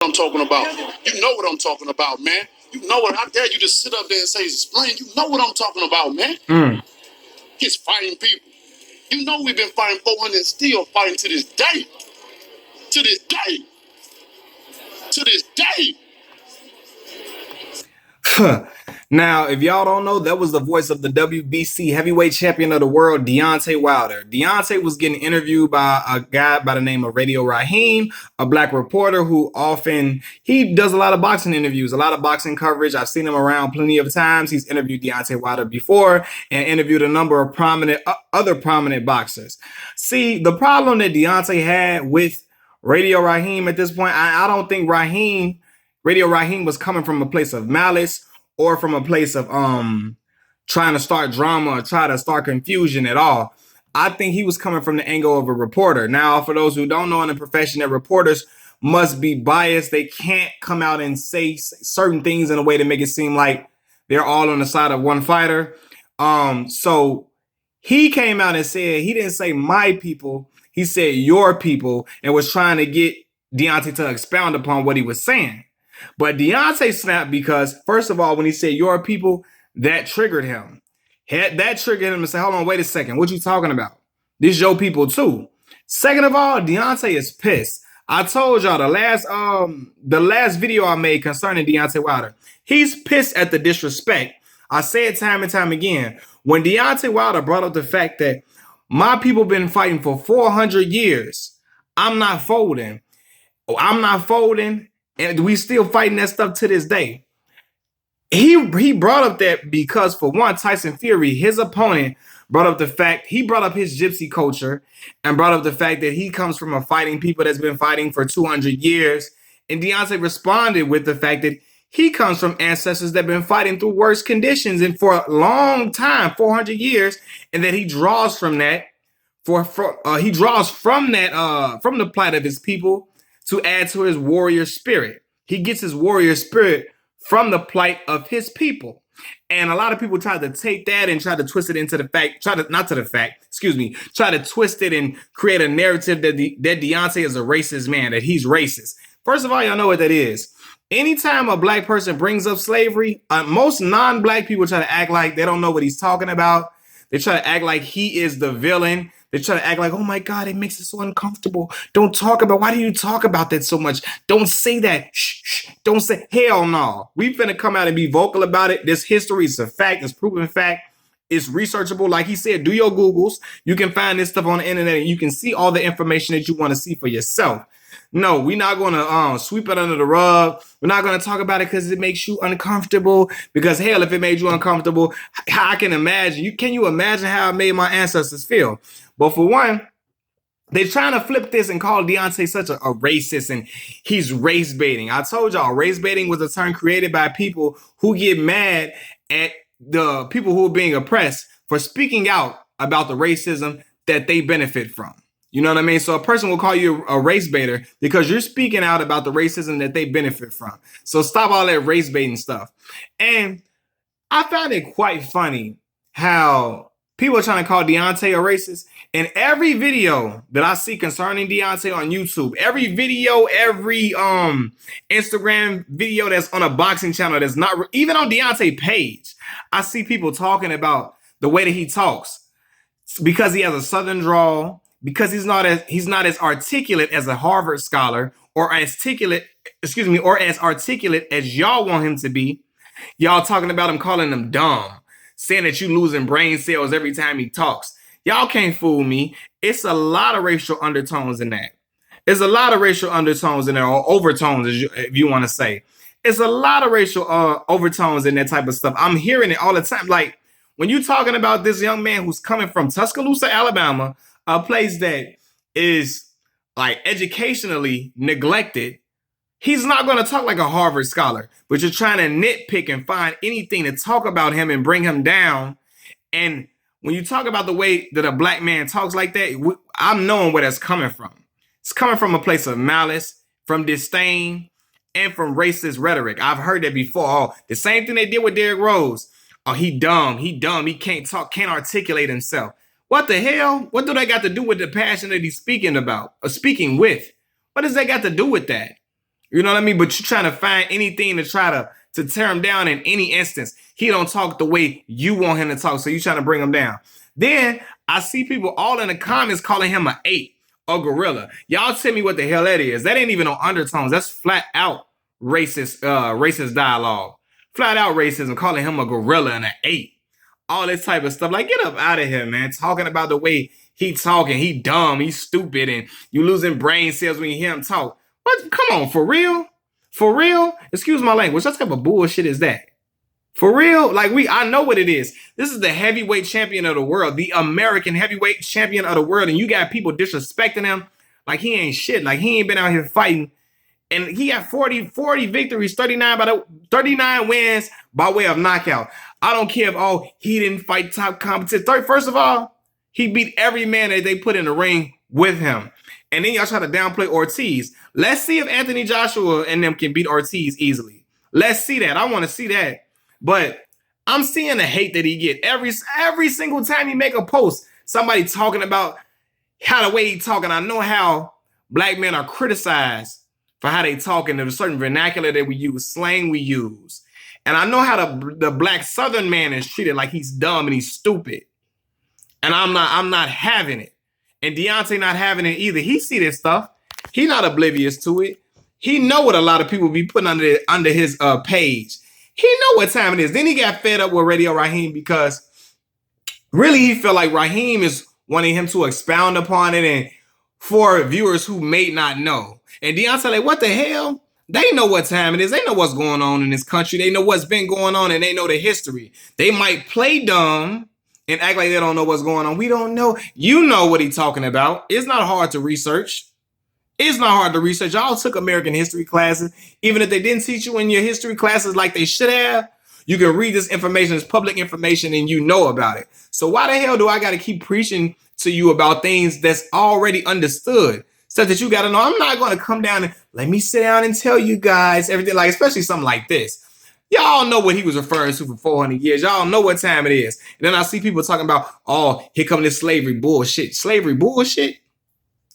I'm talking about. You know what I'm talking about, man. You know what? I dare you to sit up there and say, explain. You know what I'm talking about, man. He's fighting people. You know we've been fighting 400 and still fighting to this day. To this day. To this day. Now, if y'all don't know, that was the voice of the WBC heavyweight champion of the world, Deontay Wilder. Deontay was getting interviewed by a guy by the name of Radio Raheem, a black reporter who he does a lot of boxing interviews, a lot of boxing coverage. I've seen him around plenty of times. He's interviewed Deontay Wilder before and interviewed a number of other prominent boxers. See, the problem that Deontay had with Radio Raheem at this point, I don't think Radio Raheem was coming from a place of malice or from a place of trying to start drama or try to start confusion at all. I think he was coming from the angle of a reporter. Now, for those who don't know in the profession, that reporters must be biased. They can't come out and say certain things in a way to make it seem like they're all on the side of one fighter. So he came out and said, he didn't say my people, he said your people, and was trying to get Deontay to expound upon what he was saying. But Deontay snapped because, first of all, when he said your people, that triggered him. That triggered him to say, hold on, wait a second. What you talking about? This your people too. Second of all, Deontay is pissed. I told y'all the last video I made concerning Deontay Wilder, he's pissed at the disrespect. I say it time and time again. When Deontay Wilder brought up the fact that my people been fighting for 400 years, I'm not folding. And we still fighting that stuff to this day. He brought up that because, for one, Tyson Fury, his opponent, brought up his gypsy culture and brought up the fact that he comes from a fighting people that's been fighting for 200 years. And Deontay responded with the fact that he comes from ancestors that have been fighting through worse conditions and for a long time, 400 years, and that he draws from that. From the plight of his people to add to his warrior spirit. He gets his warrior spirit from the plight of his people. And a lot of people try to take that and try to twist it into try to twist it and create a narrative that Deontay is a racist man, that he's racist. First of all, y'all know what that is. Anytime a black person brings up slavery, most non-black people try to act like they don't know what he's talking about. They try to act like he is the villain. They try to act like, oh my God, it makes it so uncomfortable. Don't talk about, why do you talk about that so much? Don't say that. Shh. Don't say, hell no. We finna come out and be vocal about it. This history is a fact. It's proven fact. It's researchable. Like he said, do your Googles. You can find this stuff on the internet and you can see all the information that you want to see for yourself. No, we're not going to sweep it under the rug. We're not going to talk about it because it makes you uncomfortable. Because hell, if it made you uncomfortable, I can imagine. Can you imagine how it made my ancestors feel? But for one, they're trying to flip this and call Deontay such a racist and he's race baiting. I told y'all, race baiting was a term created by people who get mad at the people who are being oppressed for speaking out about the racism that they benefit from. You know what I mean? So a person will call you a race baiter because you're speaking out about the racism that they benefit from. So stop all that race baiting stuff. And I found it quite funny how people are trying to call Deontay a racist. And every video that I see concerning Deontay on YouTube, every video, every Instagram video that's on a boxing channel that's not, even on Deontay page, I see people talking about the way that he talks because he has a Southern drawl, because he's not as articulate as a Harvard scholar or as articulate as y'all want him to be. Y'all talking about him, calling him dumb, saying that you losing brain cells every time he talks. Y'all can't fool me. It's a lot of racial undertones in that. There's a lot of racial undertones in there, or overtones, if you want to say. It's a lot of racial overtones in that type of stuff. I'm hearing it all the time. Like when you're talking about this young man who's coming from Tuscaloosa, Alabama, a place that is like educationally neglected, he's not going to talk like a Harvard scholar, but you're trying to nitpick and find anything to talk about him and bring him down. And when you talk about the way that a black man talks like that, I'm knowing where that's coming from. It's coming from a place of malice, from disdain, and from racist rhetoric. I've heard that before. Oh, the same thing they did with Derrick Rose. Oh, he dumb. He can't talk, can't articulate himself. What the hell? What do they got to do with the passion that he's speaking about or speaking with? What does that got to do with that? You know what I mean? But you're trying to find anything to try to tear him down in any instance. He don't talk the way you want him to talk, so you trying to bring him down. Then I see people all in the comments calling him an ape or gorilla. Y'all tell me what the hell that is. That ain't even on undertones. That's flat out racist dialogue. Flat out racism, calling him a gorilla and an ape. All this type of stuff. Like, get up out of here, man. Talking about the way he talking. He dumb. He stupid. And you losing brain cells when you hear him talk. What? Come on, for real? For real? Excuse my language. What type of bullshit is that? For real? Like, I know what it is. This is the heavyweight champion of the world. The American heavyweight champion of the world. And you got people disrespecting him like he ain't shit. Like, he ain't been out here fighting. And he got 40 victories, 39 wins by way of knockout. I don't care if, he didn't fight top competition. First of all, he beat every man that they put in the ring with him. And then y'all try to downplay Ortiz. Let's see if Anthony Joshua and them can beat Ortiz easily. Let's see that. I want to see that. But I'm seeing the hate that he get every single time he make a post. Somebody talking about how the way he talking. I know how black men are criticized for how they talk, and there's a certain vernacular that we use, slang we use. And I know how the black Southern man is treated like he's dumb and he's stupid. And I'm not having it. And Deontay not having it either. He see this stuff. He not oblivious to it. He know what a lot of people be putting under his page. He know what time it is. Then he got fed up with Radio Raheem because really he felt like Raheem is wanting him to expound upon it, and for viewers who may not know. And Deontay like, what the hell? They know what time it is. They know what's going on in this country. They know what's been going on, and they know the history. They might play dumb and act like they don't know what's going on. We don't know. You know what he's talking about. It's not hard to research. It's not hard to research. Y'all took American history classes. Even if they didn't teach you in your history classes like they should have, you can read this information. It's public information and you know about it. So why the hell do I got to keep preaching to you about things that's already understood? Stuff that you got to know. I'm not going to come down and let me sit down and tell you guys everything, like especially something like this. Y'all know what he was referring to for 400 years. Y'all know what time it is. And then I see people talking about, here come this slavery bullshit. Slavery bullshit?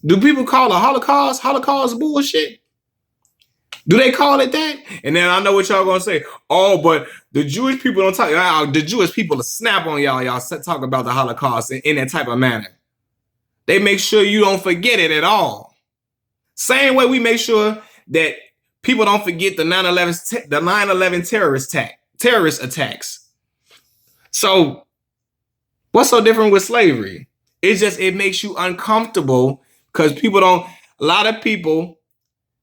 Do people call the Holocaust bullshit? Do they call it that? And then I know what y'all gonna say. But the Jewish people don't talk. The Jewish people snap on y'all. Y'all talk about the Holocaust in that type of manner. They make sure you don't forget it at all. Same way we make sure that people don't forget the 9/11 terrorist attacks. So what's so different with slavery? It's just it makes you uncomfortable because a lot of people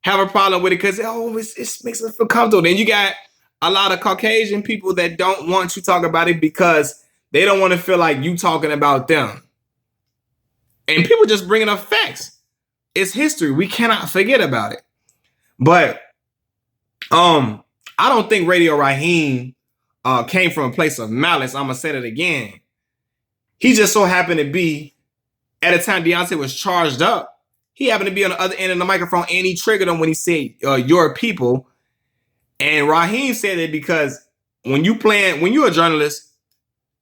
have a problem with it because it makes them feel comfortable. Then you got a lot of Caucasian people that don't want you to talk about it because they don't want to feel like you talking about them. And people just bringing up facts. It's history. We cannot forget about it. But I don't think Radio Raheem came from a place of malice. I'm going to say that again. He just so happened to be, at the time Deontay was charged up, he happened to be on the other end of the microphone and he triggered him when he said, your people. And Raheem said it because when you're a journalist,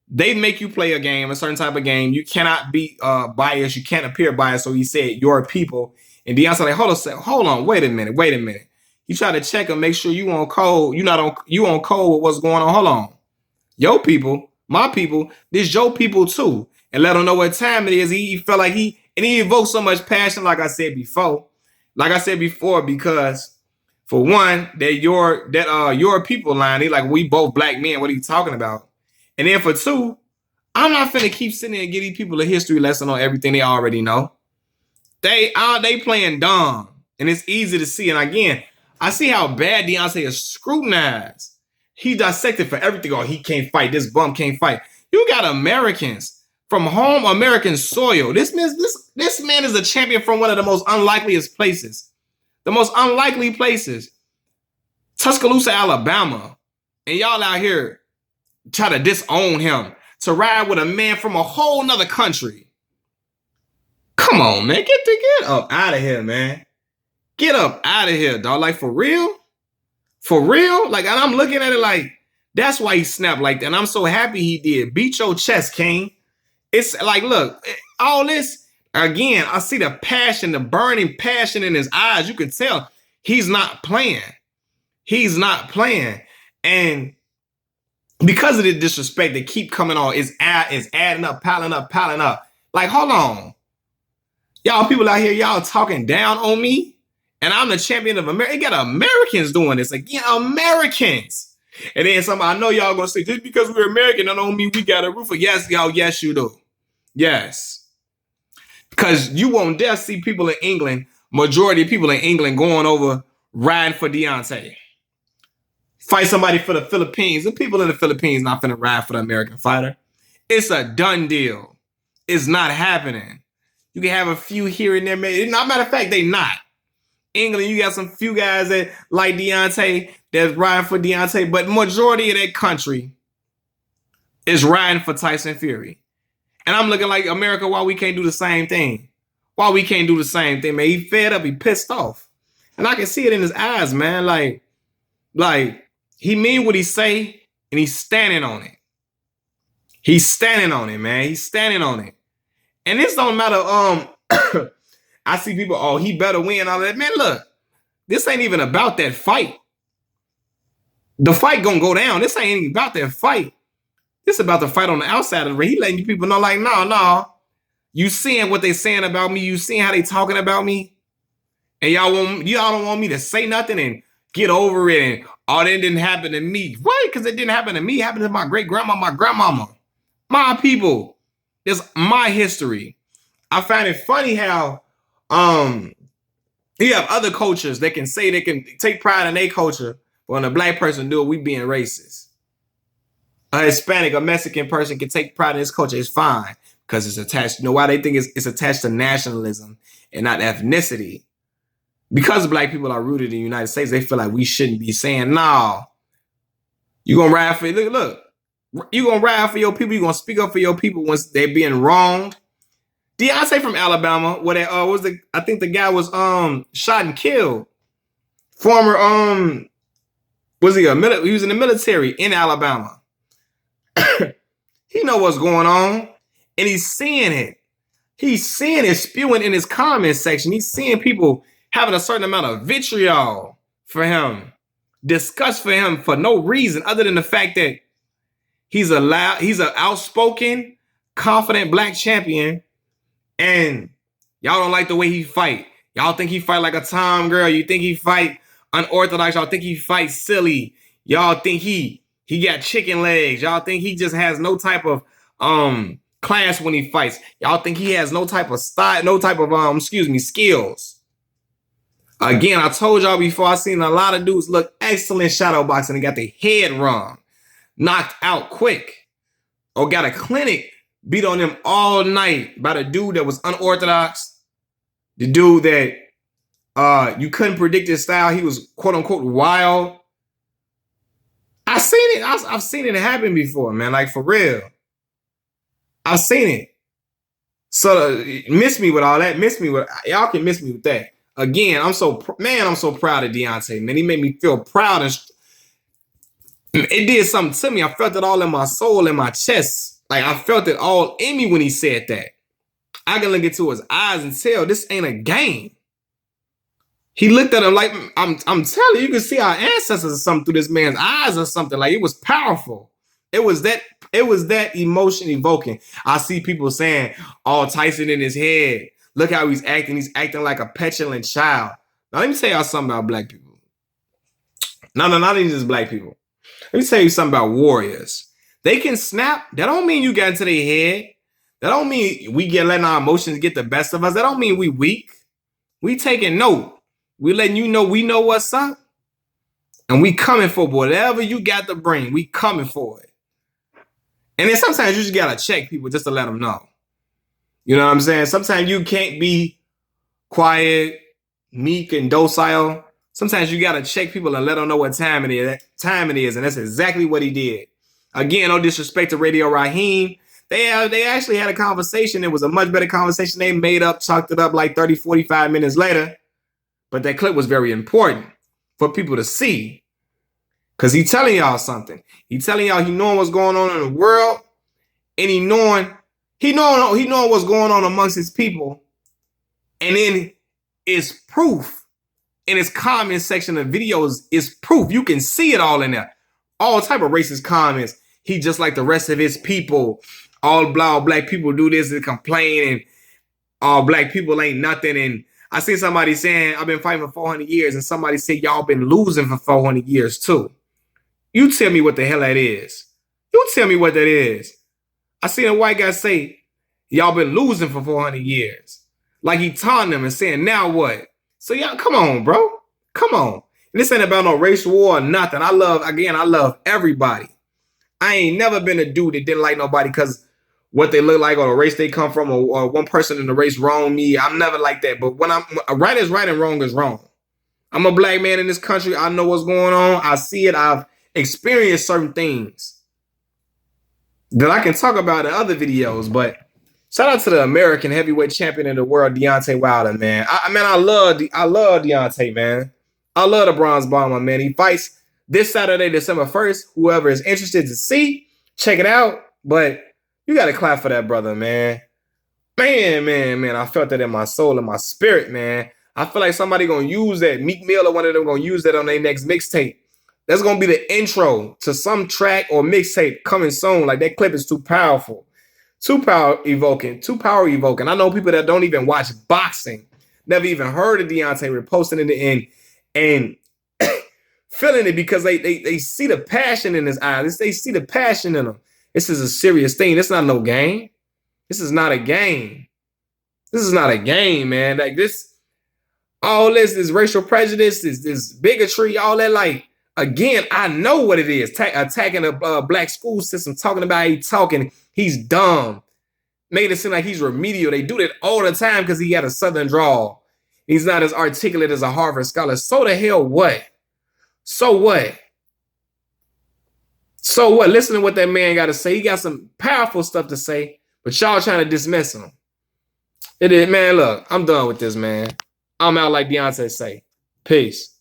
they make you play a certain type of game. You cannot be biased. You can't appear biased. So he said, your people. And Deontay like, hold on, wait a minute. You try to check and make sure you on code. You on code with what's going on. Hold on. Your people, my people, this your people too. And let them know what time it is. He felt like he evoked so much passion, like I said before, because for one, that your people line, he like, we both black men. What are you talking about? And then for two, I'm not finna keep sitting there and give these people a history lesson on everything they already know. They playing dumb, and it's easy to see. And again, I see how bad Deontay is scrutinized. He dissected for everything. He can't fight. This bum can't fight. You got Americans from home American soil. This man is a champion from one of the most unlikeliest places. The most unlikely places. Tuscaloosa, Alabama. And y'all out here try to disown him to ride with a man from a whole nother country. Come on, man. Get up out of here, man. Get up out of here, dog. Like, for real? For real? Like, and I'm looking at it like, that's why he snapped like that. And I'm so happy he did. Beat your chest, King. It's like, look, all this, again, I see the passion, the burning passion in his eyes. You can tell He's not playing. He's not playing. And because of the disrespect that keep coming on, is adding up, piling up, piling up. Like, hold on. Y'all people out here, y'all talking down on me, and I'm the champion of America. You got Americans doing this. Like, yeah, Americans. And then somebody, I know y'all gonna say, just because we're American, that don't mean we got a roof. Yes, y'all, yes, you do. Yes. Because you won't dare see people in England, majority of people in England going over riding for Deontay. Fight somebody for the Philippines. The people in the Philippines not finna ride for the American fighter. It's a done deal. It's not happening. You can have a few here and there. Matter of fact, they not. England, you got some few guys that like Deontay that's riding for Deontay, but majority of that country is riding for Tyson Fury. And I'm looking like, America, why we can't do the same thing? Why we can't do the same thing, man? He fed up, he pissed off. And I can see it in his eyes, man. Like he mean what he say, and he's standing on it. He's standing on it, man. He's standing on it. And this don't matter. I see people, oh, he better win, all that. Man, look, this ain't even about that fight. The fight gonna go down. This ain't even about that fight. This about the fight on the outside of the ring. He letting you people know, like, no. You seeing what they saying about me. You seeing how they talking about me. And y'all don't want me to say nothing and get over it. And, oh, that didn't happen to me. Why? Because it didn't happen to me. It happened to my great-grandma, my grandmama. My people. It's my history. I find it funny how you have other cultures that can say they can take pride in their culture, but when a black person do it, we being racist. A Hispanic, a Mexican person can take pride in his culture. It's fine because it's attached. You know why they think it's attached to nationalism and not ethnicity? Because black people are rooted in the United States, they feel like we shouldn't be saying, no, you're going to ride for, look, you're going to ride for your people. You're going to speak up for your people once they're being wronged. Deontay from Alabama, I think the guy was shot and killed. Former, he was in the military in Alabama. He know what's going on, and he's seeing it. He's seeing it spewing in his comment section. He's seeing people having a certain amount of vitriol for him, disgust for him for no reason other than the fact that he's an outspoken, confident black champion, and y'all don't like the way he fight. Y'all think he fight like a Tom girl. You think he fight unorthodox. Y'all think he fight silly. Y'all think he got chicken legs. Y'all think he just has no type of class when he fights. Y'all think he has no type of style, no type of skills. Again, I told y'all before, I seen a lot of dudes look excellent shadow boxing and got their head wrong, knocked out quick, or got a clinic beat on them all night by the dude that was unorthodox, the dude that you couldn't predict his style. He was quote unquote wild. I've seen it. I've seen it happen before, man. Like, for real. I've seen it. So miss me with all that. Y'all can miss me with that. Again, I'm so proud of Deontay, man. He made me feel proud, and it did something to me. I felt it all in my soul, in my chest. Like, I felt it all in me when he said that. I can look into his eyes and tell this ain't a game. He looked at him like, I'm telling you, you can see our ancestors or something through this man's eyes or something. Like, it was powerful. It was that emotion evoking. I see people saying, oh, Tyson in his head. Look how he's acting. He's acting like a petulant child. Now, let me tell y'all something about black people. No, not even just black people. Let me tell you something about warriors. They can snap. That don't mean you got into their head. That don't mean we letting our emotions get the best of us. That don't mean we weak. We taking note. We letting you know we know what's up. And we coming for whatever you got to bring. We coming for it. And then sometimes you just got to check people just to let them know. You know what I'm saying? Sometimes you can't be quiet, meek, and docile. Sometimes you got to check people and let them know what time it is. And that's exactly what he did. Again, no disrespect to Radio Raheem. They actually had a conversation. It was a much better conversation. They made up, chalked it up like 30, 45 minutes later. But that clip was very important for people to see. Because he telling y'all something. He telling y'all he knowing what's going on in the world. And he knowing what's going on amongst his people. And then it's proof in his comment section of videos is proof. You can see it all in there. All type of racist comments. He just like the rest of his people. All black people do this and complain, and all black people ain't nothing. And I see somebody saying, I've been fighting for 400 years, and somebody said, y'all been losing for 400 years too. You tell me what the hell that is. You tell me what that is. I seen a white guy say, y'all been losing for 400 years. Like he taunting them and saying, now what? So y'all, come on, bro. Come on. And this ain't about no race war or nothing. I love everybody. I ain't never been a dude that didn't like nobody because what they look like or the race they come from, or one person in the race wronged me. I'm never like that. But when right is right and wrong is wrong. I'm a black man in this country. I know what's going on. I see it. I've experienced certain things that I can talk about in other videos. But shout out to the American heavyweight champion of the world, Deontay Wilder, man. I love Deontay, man. I love the bronze bomber, man. He fights this Saturday, December 1st. Whoever is interested to see, check it out. But you got to clap for that brother, man. Man. I felt that in my soul and my spirit, man. I feel like somebody going to use that. Meek Mill or one of them going to use that on their next mixtape. That's going to be the intro to some track or mixtape coming soon. Like, that clip is too powerful. Too power evoking. I know people that don't even watch boxing, never even heard of Deontay, were posting it and feeling it because they see the passion in his eyes. They see the passion in him. This is a serious thing. This is not no game. This is not a game. This is not a game, man. Like this, all this racial prejudice, this bigotry, all that. Like, again, I know what it is. Attacking a black school system, talking about he's dumb. Made it seem like he's remedial. They do that all the time because he got a southern drawl. He's not as articulate as a Harvard scholar. So the hell what? So what? So what? Listen to what that man got to say. He got some powerful stuff to say, but y'all trying to dismiss him. It is, man, look, I'm done with this, man. I'm out like Deontay say. Peace.